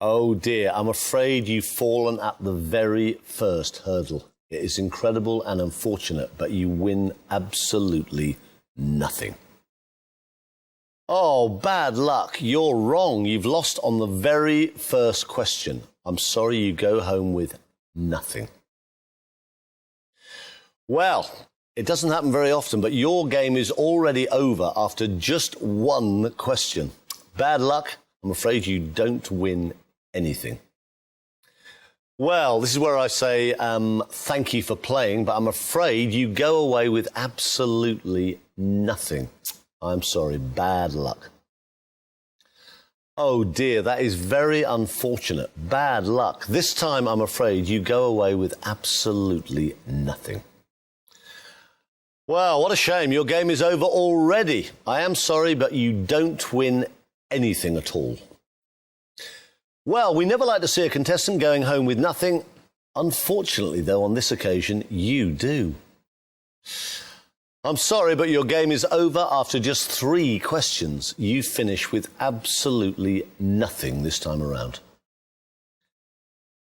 Oh dear, I'm afraid you've fallen at the very first hurdle. It is incredible and unfortunate, but you win absolutely nothing. Oh, bad luck. You're wrong. You've lost on the very first question. I'm sorry, you go home with nothing. Well, it doesn't happen very often, but your game is already over after just one question. Bad luck. I'm afraid you don't win anything. Well, this is where I say thank you for playing, but I'm afraid you go away with absolutely nothing. I'm sorry, bad luck. Oh dear, that is very unfortunate. Bad luck. This time, I'm afraid you go away with absolutely nothing. Well, what a shame. Your game is over already. I am sorry, but you don't win anything at all. Well, we never like to see a contestant going home with nothing. Unfortunately, though, on this occasion, you do. I'm sorry, but your game is over after just 3 questions. You finish with absolutely nothing this time around.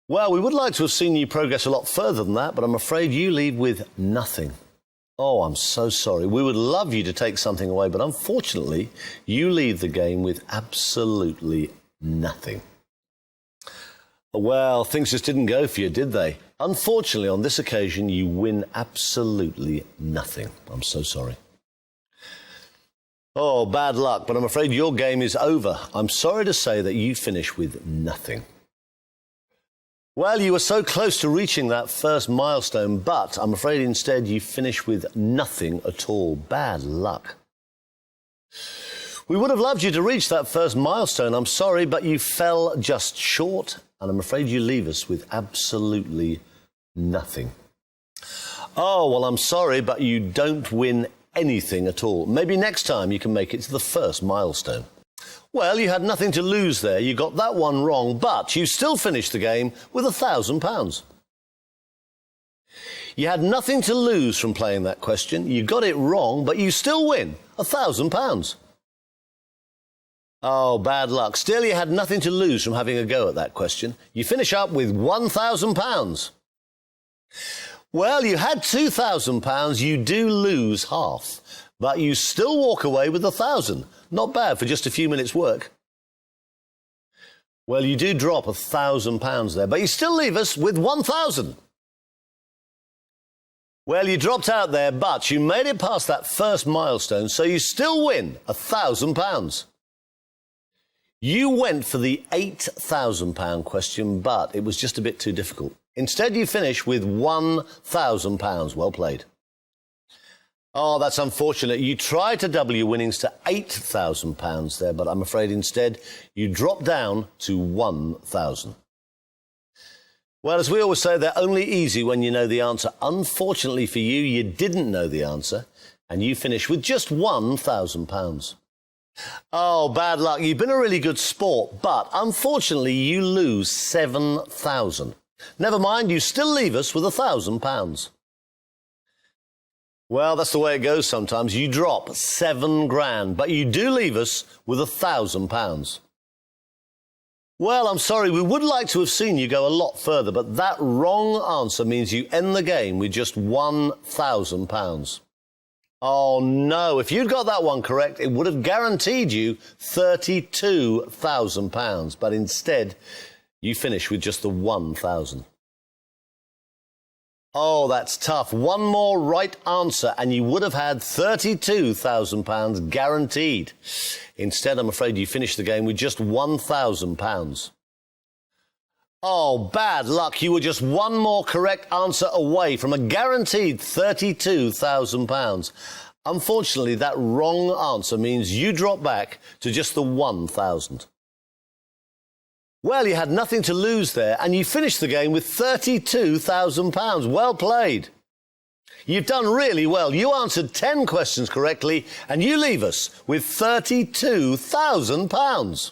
Well, we would like to have seen you progress a lot further than that, but I'm afraid you leave with nothing. Oh, I'm so sorry. We would love you to take something away, but unfortunately, you leave the game with absolutely nothing. Well, things just didn't go for you, did they? Unfortunately, on this occasion, you win absolutely nothing. I'm so sorry. Oh, bad luck, but I'm afraid your game is over. I'm sorry to say that you finish with nothing. Well, you were so close to reaching that first milestone, but I'm afraid instead you finish with nothing at all. Bad luck. We would have loved you to reach that first milestone. I'm sorry, but you fell just short, and I'm afraid you leave us with absolutely nothing. Oh, well, I'm sorry, but you don't win anything at all. Maybe next time you can make it to the first milestone. Well, you had nothing to lose there. You got that one wrong, but you still finished the game with £1,000. You had nothing to lose from playing that question. You got it wrong, but you still win £1,000. Oh, bad luck. Still, you had nothing to lose from having a go at that question. You finish up with £1,000. Well, you had £2,000. You do lose half, but you still walk away with £1,000. Not bad for just a few minutes' work. Well, you do drop £1,000 there, but you still leave us with £1,000. Well, you dropped out there, but you made it past that first milestone, so you still win £1,000. You went for the £8,000 question, but it was just a bit too difficult. Instead, you finish with £1,000. Well played. Oh, that's unfortunate. You tried to double your winnings to £8,000 there, but I'm afraid instead you dropped down to £1,000. Well, as we always say, they're only easy when you know the answer. Unfortunately for you, you didn't know the answer, and you finish with just £1,000. Oh, bad luck. You've been a really good sport, but unfortunately you lose £7,000. Never mind, you still leave us with £1,000. Well, that's the way it goes sometimes. You drop £7,000, but you do leave us with £1,000. Well, I'm sorry, we would like to have seen you go a lot further, but that wrong answer means you end the game with just £1,000. Oh, no. If you'd got that one correct, it would have guaranteed you £32,000. But instead, you finish with just the £1,000. Oh, that's tough. One more right answer, and you would have had £32,000 guaranteed. Instead, I'm afraid you finished the game with just £1,000. Oh, bad luck. You were just one more correct answer away from a guaranteed £32,000. Unfortunately, that wrong answer means you drop back to just the £1,000. Well, you had nothing to lose there, and you finished the game with £32,000. Well played. You've done really well. You answered 10 questions correctly, and you leave us with £32,000.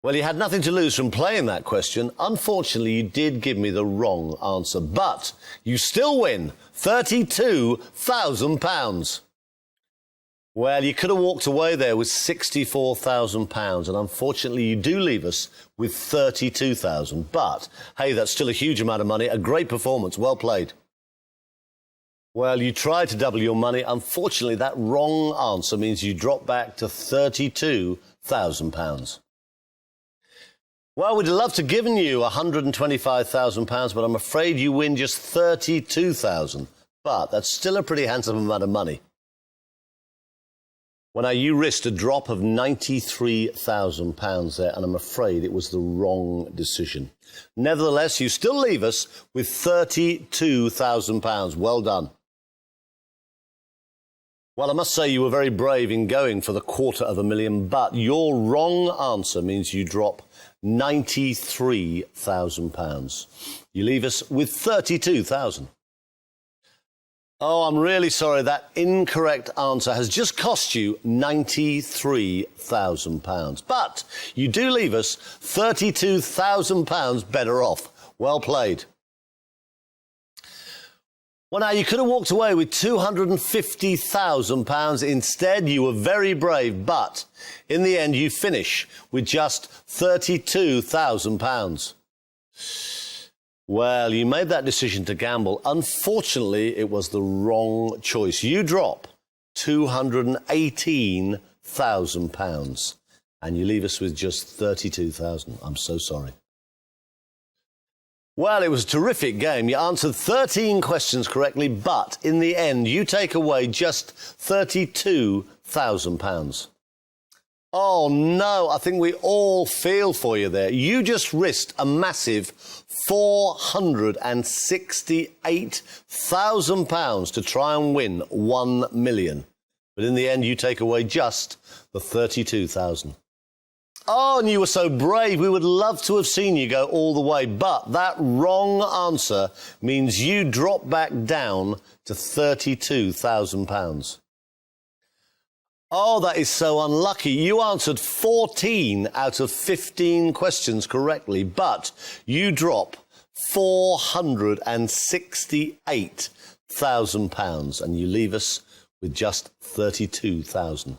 Well, you had nothing to lose from playing that question. Unfortunately, you did give me the wrong answer, but you still win £32,000. Well, you could have walked away there with £64,000, and unfortunately you do leave us with £32,000. But, hey, that's still a huge amount of money, a great performance, well played. Well, you tried to double your money. Unfortunately, that wrong answer means you drop back to £32,000. Well, we'd love to have given you £125,000, but I'm afraid you win just £32,000. But that's still a pretty handsome amount of money. Well, now, you risked a drop of £93,000 there, and I'm afraid it was the wrong decision. Nevertheless, you still leave us with £32,000. Well done. Well, I must say you were very brave in going for the £250,000, but your wrong answer means you drop £93,000. You leave us with £32,000. Oh, I'm really sorry. That incorrect answer has just cost you £93,000. But you do leave us £32,000 better off. Well played. Well, now, you could have walked away with £250,000. Instead, you were very brave, but in the end, you finish with just £32,000. Well, you made that decision to gamble. Unfortunately, it was the wrong choice. You drop £218,000 and you leave us with just £32,000. I'm so sorry. Well, it was a terrific game. You answered 13 questions correctly, but in the end, you take away just £32,000. Oh, no, I think we all feel for you there. You just risked a massive £468,000 to try and win £1 million. But in the end, you take away just the £32,000. Oh, and you were so brave. We would love to have seen you go all the way. But that wrong answer means you drop back down to £32,000. Oh, that is so unlucky. You answered 14 out of 15 questions correctly, but you drop £468,000 and you leave us with just £32,000.